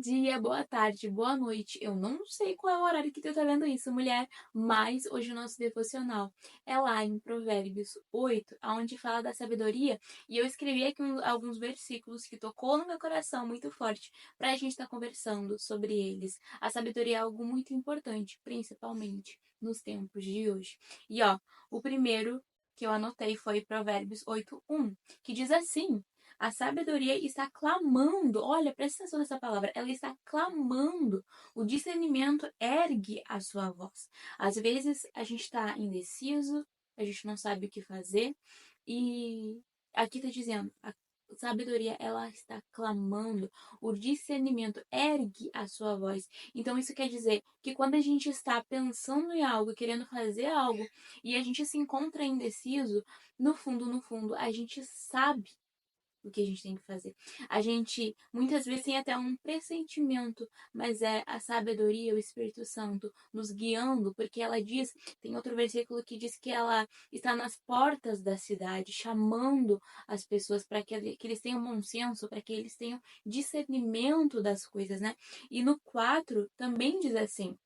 dia, boa tarde, boa noite. Eu não sei qual é o horário que tu tá vendo isso, mulher, mas hoje o nosso devocional é lá em Provérbios 8, onde fala da sabedoria, e eu escrevi aqui alguns versículos que tocou no meu coração muito forte pra gente estar conversando sobre eles. A sabedoria é algo muito importante, principalmente nos tempos de hoje. E ó, o primeiro que eu anotei foi Provérbios 8:1, que diz assim: a sabedoria está clamando, olha, presta atenção nessa palavra, ela está clamando. O discernimento ergue a sua voz. Às vezes a gente está indeciso, a gente não sabe o que fazer, e aqui está dizendo, a sabedoria ela está clamando, o discernimento ergue a sua voz. Então isso quer dizer que quando a gente está pensando em algo, querendo fazer algo, e a gente se encontra indeciso, no fundo, a gente sabe o que a gente tem que fazer. A gente muitas vezes tem até um pressentimento, mas é a sabedoria, o Espírito Santo nos guiando, porque ela diz, tem outro versículo que diz que ela está nas portas da cidade, chamando as pessoas para que eles tenham bom senso, para que eles tenham discernimento das coisas, né? E no 4 também diz assim: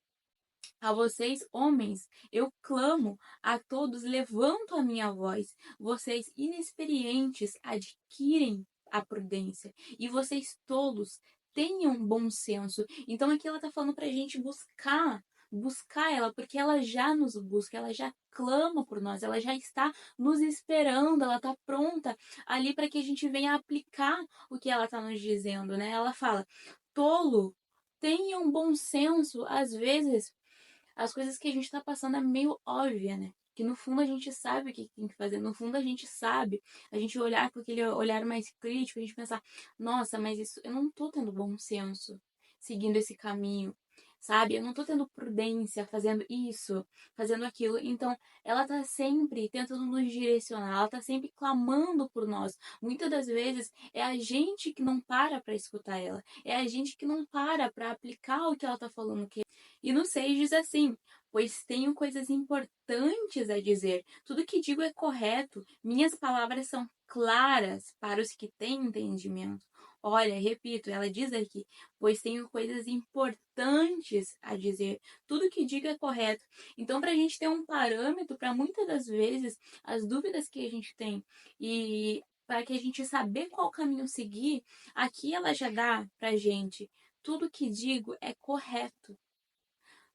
a vocês, homens, eu clamo, a todos levanto a minha voz. Vocês inexperientes adquirem a prudência, e vocês tolos tenham bom senso. Então aqui ela está falando para a gente buscar ela, porque ela já nos busca, ela já clama por nós, ela já está nos esperando, ela está pronta ali para que a gente venha aplicar o que ela está nos dizendo, né? Ela fala: tolo, tenha um bom senso. Às vezes as coisas que a gente tá passando é meio óbvia, né? Que no fundo a gente sabe o que tem que fazer, no fundo a gente sabe, a gente olhar com aquele olhar mais crítico, a gente pensar, nossa, mas isso, eu não tô tendo bom senso seguindo esse caminho, sabe? Eu não tô tendo prudência fazendo isso, fazendo aquilo. Então, ela tá sempre tentando nos direcionar, ela tá sempre clamando por nós. Muitas das vezes é a gente que não para escutar ela, é a gente que não para aplicar o que ela tá falando. E no 6 diz assim: pois tenho coisas importantes a dizer. Tudo que digo é correto. Minhas palavras são claras para os que têm entendimento. Olha, repito, ela diz aqui: pois tenho coisas importantes a dizer. Tudo que digo é correto. Então, para a gente ter um parâmetro, para muitas das vezes, as dúvidas que a gente tem e para que a gente saber qual caminho seguir, aqui ela já dá para gente. Tudo que digo é correto.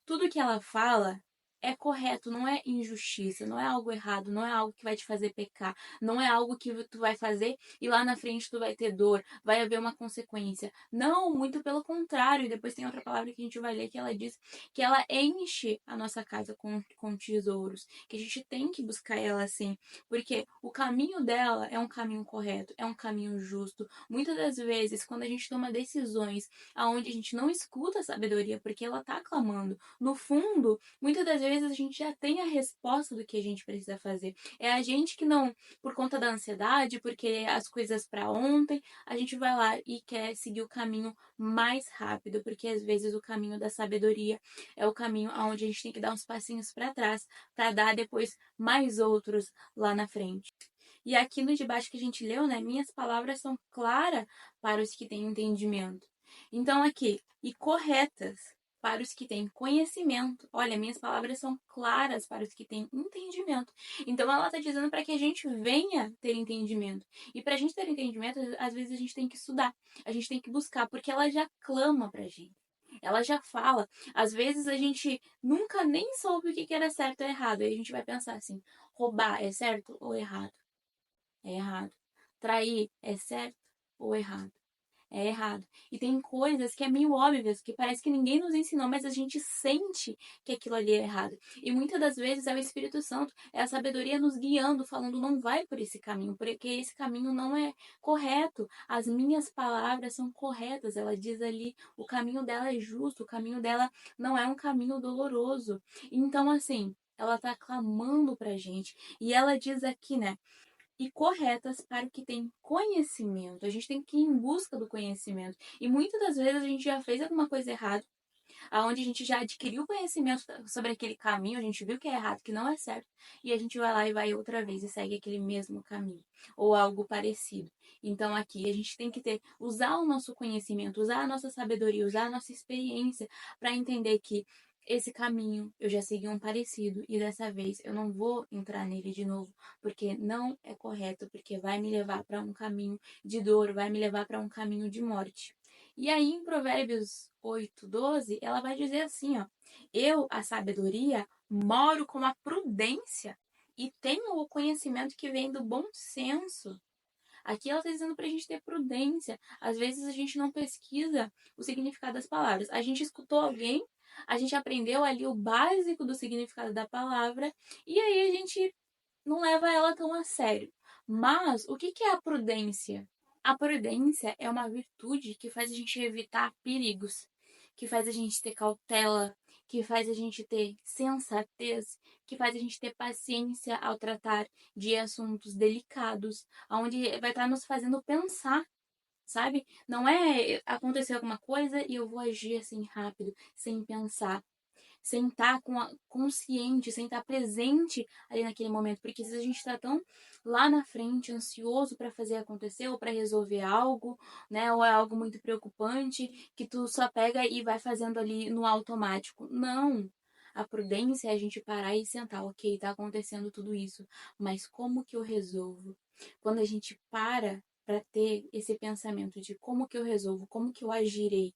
Tudo que ela fala é correto, não é injustiça, não é algo errado, não é algo que vai te fazer pecar, não é algo que tu vai fazer e lá na frente tu vai ter dor, vai haver uma consequência. Não, muito pelo contrário. E depois tem outra palavra que a gente vai ler que ela diz que ela enche a nossa casa com tesouros, que a gente tem que buscar ela assim, porque o caminho dela é um caminho correto, é um caminho justo. Muitas das vezes, quando a gente toma decisões aonde a gente não escuta a sabedoria porque ela tá clamando, no fundo, muitas das vezes a gente já tem a resposta do que a gente precisa fazer. É a gente que não, por conta da ansiedade, porque as coisas para ontem, a gente vai lá e quer seguir o caminho mais rápido, porque às vezes o caminho da sabedoria é o caminho onde a gente tem que dar uns passinhos para trás para dar depois mais outros lá na frente. E aqui no de baixo que a gente leu, né? Minhas palavras são claras para os que têm entendimento. Então aqui, e corretas para os que têm conhecimento. Olha, minhas palavras são claras para os que têm entendimento. Então ela está dizendo para que a gente venha ter entendimento. E para a gente ter entendimento, às vezes a gente tem que estudar, a gente tem que buscar, porque ela já clama para a gente. Ela já fala. Às vezes a gente nunca nem soube o que era certo ou errado. Aí a gente vai pensar assim: roubar é certo ou errado? É errado. Trair é certo ou errado? É errado. E tem coisas que é meio óbvias, que parece que ninguém nos ensinou, mas a gente sente que aquilo ali é errado. E muitas das vezes é o Espírito Santo, é a sabedoria nos guiando, falando: não vai por esse caminho, porque esse caminho não é correto. As minhas palavras são corretas. Ela diz ali: o caminho dela é justo, o caminho dela não é um caminho doloroso. Então, assim, ela tá clamando pra gente. E ela diz aqui, né? E corretas para o que tem conhecimento. A gente tem que ir em busca do conhecimento. E muitas das vezes a gente já fez alguma coisa errada, aonde a gente já adquiriu conhecimento sobre aquele caminho, a gente viu que é errado, que não é certo, e a gente vai lá e vai outra vez e segue aquele mesmo caminho, ou algo parecido. Então aqui a gente tem que usar o nosso conhecimento, usar a nossa sabedoria, usar a nossa experiência para entender que esse caminho eu já segui um parecido e dessa vez eu não vou entrar nele de novo, porque não é correto, porque vai me levar para um caminho de dor, vai me levar para um caminho de morte. E aí em Provérbios 8:12, ela vai dizer assim, ó: Eu, a sabedoria, moro com a prudência e tenho o conhecimento que vem do bom senso. Aqui ela está dizendo para a gente ter prudência. Às vezes a gente não pesquisa o significado das palavras. A gente escutou alguém, a gente aprendeu ali o básico do significado da palavra e aí a gente não leva ela tão a sério. Mas o que é a prudência? A prudência é uma virtude que faz a gente evitar perigos, que faz a gente ter cautela, que faz a gente ter sensatez, que faz a gente ter paciência ao tratar de assuntos delicados, onde vai estar nos fazendo pensar, sabe? Não é acontecer alguma coisa e eu vou agir assim rápido, sem pensar, sem estar consciente, sem estar presente ali naquele momento. Porque se a gente está tão lá na frente, ansioso para fazer acontecer ou para resolver algo, né? Ou é algo muito preocupante, que tu só pega e vai fazendo ali no automático. Não! A prudência é a gente parar e sentar, ok, tá acontecendo tudo isso, mas como que eu resolvo? Quando a gente para ter esse pensamento de como que eu resolvo, como que eu agirei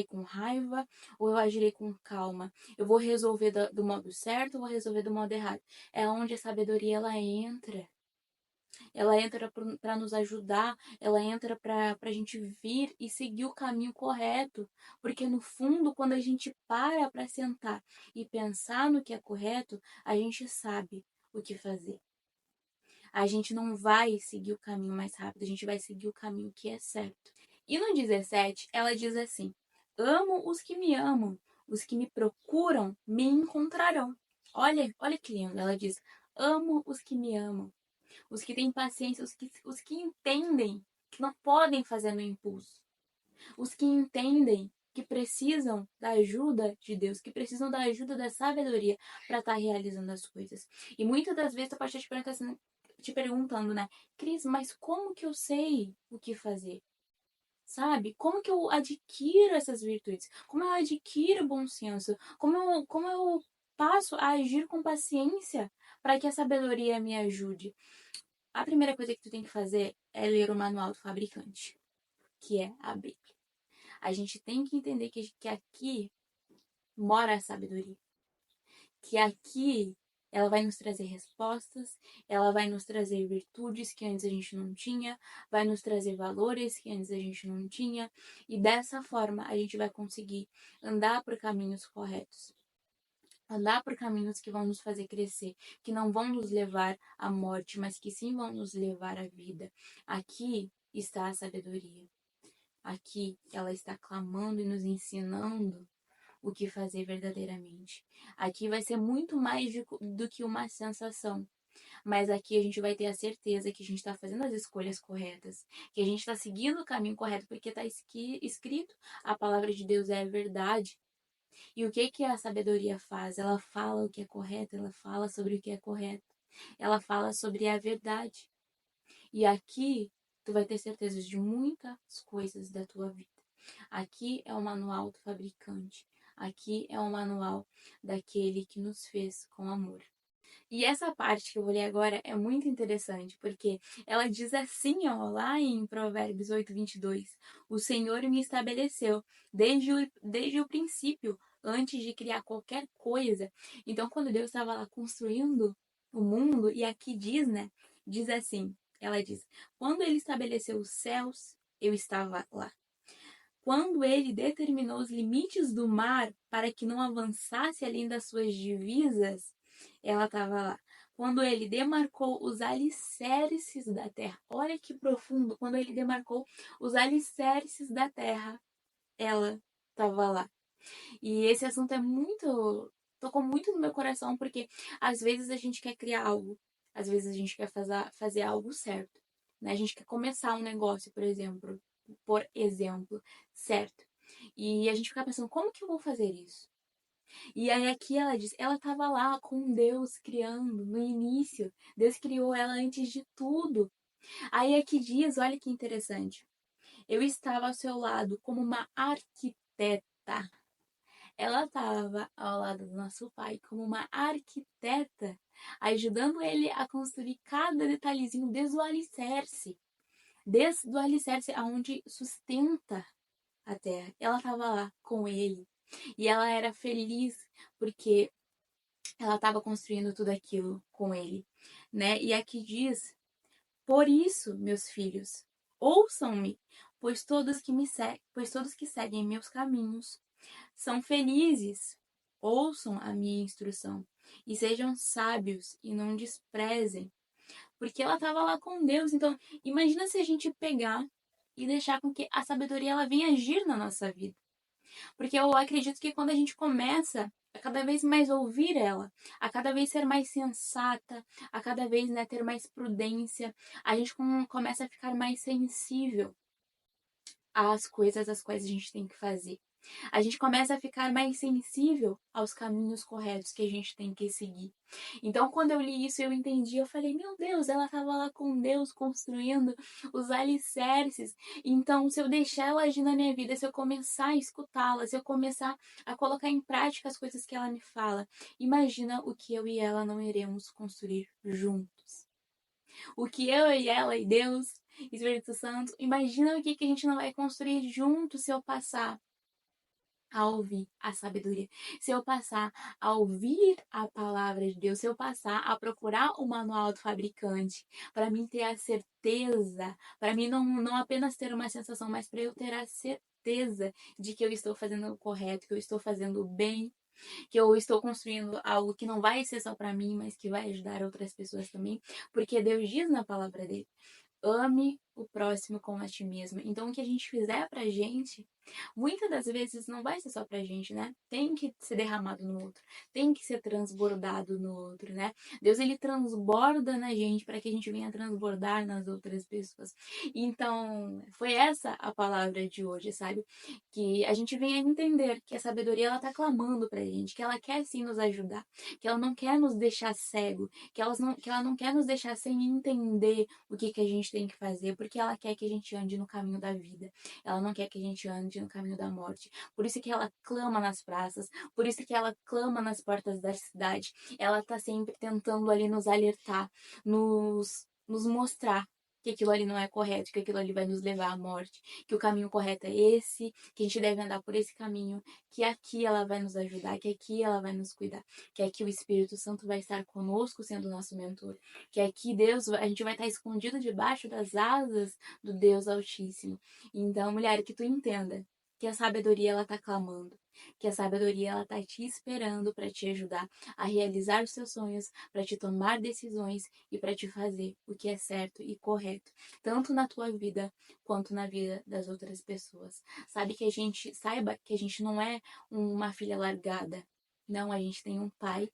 com raiva ou eu agirei com calma? Eu vou resolver do modo certo ou vou resolver do modo errado? É onde a sabedoria ela entra. Ela entra para nos ajudar, ela entra para a gente vir e seguir o caminho correto. Porque no fundo, quando a gente para sentar e pensar no que é correto, a gente sabe o que fazer. A gente não vai seguir o caminho mais rápido, a gente vai seguir o caminho que é certo. E no 17, ela diz assim: Amo os que me amam, os que me procuram me encontrarão. Olha que lindo, ela diz: Amo os que me amam, os que têm paciência, os que entendem que não podem fazer no impulso, os que entendem que precisam da ajuda de Deus, que precisam da ajuda da sabedoria para estar realizando as coisas. E muitas das vezes tu pode estar te perguntando, né, Cris, mas como que eu sei o que fazer? Sabe? Como que eu adquiro essas virtudes? Como eu adquiro bom senso? Como eu passo a agir com paciência para que a sabedoria me ajude? A primeira coisa que tu tem que fazer é ler o manual do fabricante, que é a Bíblia. A gente tem que entender que aqui mora a sabedoria. Que aqui ela vai nos trazer respostas, ela vai nos trazer virtudes que antes a gente não tinha, vai nos trazer valores que antes a gente não tinha, e dessa forma a gente vai conseguir andar por caminhos corretos. Andar por caminhos que vão nos fazer crescer, que não vão nos levar à morte, mas que sim vão nos levar à vida. Aqui está a sabedoria. Aqui ela está clamando e nos ensinando o que fazer verdadeiramente. Aqui vai ser muito mais do que uma sensação. Mas aqui a gente vai ter a certeza que a gente está fazendo as escolhas corretas, que a gente está seguindo o caminho correto, porque está escrito, a palavra de Deus é a verdade. E o que a sabedoria faz? Ela fala o que é correto, ela fala sobre o que é correto, ela fala sobre a verdade. E aqui tu vai ter certeza de muitas coisas da tua vida. Aqui é o manual do fabricante. Aqui é o manual daquele que nos fez com amor. E essa parte que eu vou ler agora é muito interessante, porque ela diz assim, ó, lá em Provérbios 8:22, o Senhor me estabeleceu desde o princípio, antes de criar qualquer coisa. Então, quando Deus estava lá construindo o mundo, e aqui diz, né, diz assim, ela diz, quando ele estabeleceu os céus, eu estava lá. Quando ele determinou os limites do mar para que não avançasse além das suas divisas, ela estava lá. Quando ele demarcou os alicerces da terra, olha que profundo, quando ele demarcou os alicerces da terra, ela estava lá. E esse assunto tocou muito no meu coração, porque às vezes a gente quer criar algo, às vezes a gente quer fazer algo certo, né? A gente quer começar um negócio, por exemplo, certo? E a gente fica pensando, como que eu vou fazer isso? E aí aqui ela diz, ela estava lá com Deus criando no início. Deus criou ela antes de tudo. Aí aqui diz, olha que interessante. Eu estava ao seu lado como uma arquiteta. Ela estava ao lado do nosso pai como uma arquiteta, ajudando ele a construir cada detalhezinho desde o alicerce aonde sustenta a terra. Ela estava lá com ele e ela era feliz porque ela estava construindo tudo aquilo com ele, né? E aqui diz: por isso, meus filhos, ouçam-me, pois todos que seguem meus caminhos são felizes. Ouçam a minha instrução e sejam sábios e não desprezem, porque ela estava lá com Deus. Então, imagina se a gente pegar e deixar com que a sabedoria ela venha agir na nossa vida. Porque eu acredito que quando a gente começa a cada vez mais ouvir ela, a cada vez ser mais sensata, a cada vez, né, ter mais prudência, a gente começa a ficar mais sensível às coisas as quais a gente tem que fazer. A gente começa a ficar mais sensível aos caminhos corretos que a gente tem que seguir. Então, quando eu li isso, eu entendi, eu falei, meu Deus, ela estava lá com Deus construindo os alicerces. Então, se eu deixar ela agir na minha vida, se eu começar a escutá-la, se eu começar a colocar em prática as coisas que ela me fala, imagina o que eu e ela não iremos construir juntos. O que eu e ela e Deus, Espírito Santo, imagina o que a gente não vai construir juntos se eu passar a ouvir a sabedoria, se eu passar a ouvir a palavra de Deus, se eu passar a procurar o manual do fabricante, para mim ter a certeza, para mim não apenas ter uma sensação, mas para eu ter a certeza de que eu estou fazendo o correto, que eu estou fazendo o bem, que eu estou construindo algo que não vai ser só para mim, mas que vai ajudar outras pessoas também, porque Deus diz na palavra dele: ame o próximo como a ti mesmo. Então, o que a gente fizer pra gente, muitas das vezes não vai ser só pra gente, né? Tem que ser derramado no outro, tem que ser transbordado no outro, né? Deus, ele transborda na gente para que a gente venha transbordar nas outras pessoas. Então, foi essa a palavra de hoje, sabe? Que a gente venha entender que a sabedoria, ela tá clamando pra gente, que ela quer sim nos ajudar, que ela não quer nos deixar cego, que ela não quer nos deixar sem entender o que a gente tem que fazer, porque ela quer que a gente ande no caminho da vida. Ela não quer que a gente ande no caminho da morte. Por isso que ela clama nas praças, por isso que ela clama nas portas da cidade. Ela tá sempre tentando ali nos alertar, nos mostrar que aquilo ali não é correto, que aquilo ali vai nos levar à morte, que o caminho correto é esse, que a gente deve andar por esse caminho, que aqui ela vai nos ajudar, que aqui ela vai nos cuidar, que aqui o Espírito Santo vai estar conosco sendo nosso mentor, que aqui Deus, a gente vai estar escondido debaixo das asas do Deus Altíssimo. Então, mulher, que tu entenda que a sabedoria ela tá clamando, que a sabedoria ela tá te esperando para te ajudar a realizar os seus sonhos, para te tomar decisões e para te fazer o que é certo e correto, tanto na tua vida quanto na vida das outras pessoas. Saiba que a gente não é uma filha largada. Não, a gente tem um pai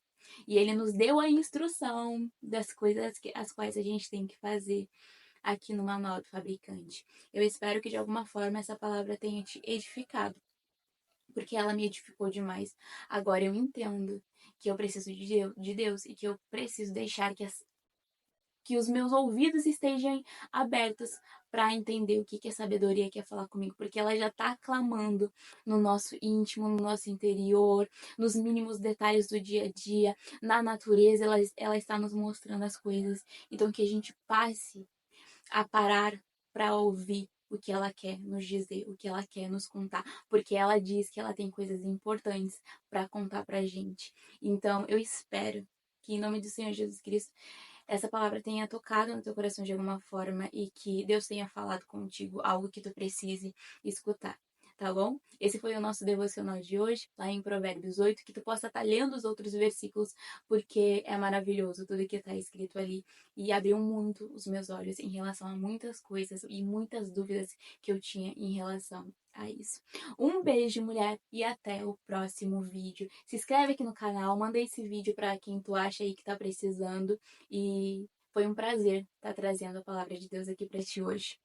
e ele nos deu a instrução das coisas as quais a gente tem que fazer aqui no manual do fabricante. Eu espero que de alguma forma essa palavra tenha te edificado, porque ela me edificou demais. Agora eu entendo que eu preciso de Deus e que eu preciso deixar que os meus ouvidos estejam abertos para entender o que a sabedoria quer falar comigo, porque ela já está clamando no nosso íntimo, no nosso interior, nos mínimos detalhes do dia a dia, na natureza, ela está nos mostrando as coisas. Então, que a gente passe a parar para ouvir o que ela quer nos dizer, o que ela quer nos contar, porque ela diz que ela tem coisas importantes para contar pra gente. Então, eu espero que em nome do Senhor Jesus Cristo essa palavra tenha tocado no teu coração de alguma forma e que Deus tenha falado contigo algo que tu precise escutar. Tá bom? Esse foi o nosso devocional de hoje, lá em Provérbios 8, que tu possa estar lendo os outros versículos, porque é maravilhoso tudo que está escrito ali e abriu muito os meus olhos em relação a muitas coisas e muitas dúvidas que eu tinha em relação a isso. Um beijo, mulher, e até o próximo vídeo. Se inscreve aqui no canal, manda esse vídeo para quem tu acha aí que tá precisando e foi um prazer estar trazendo a palavra de Deus aqui para ti hoje.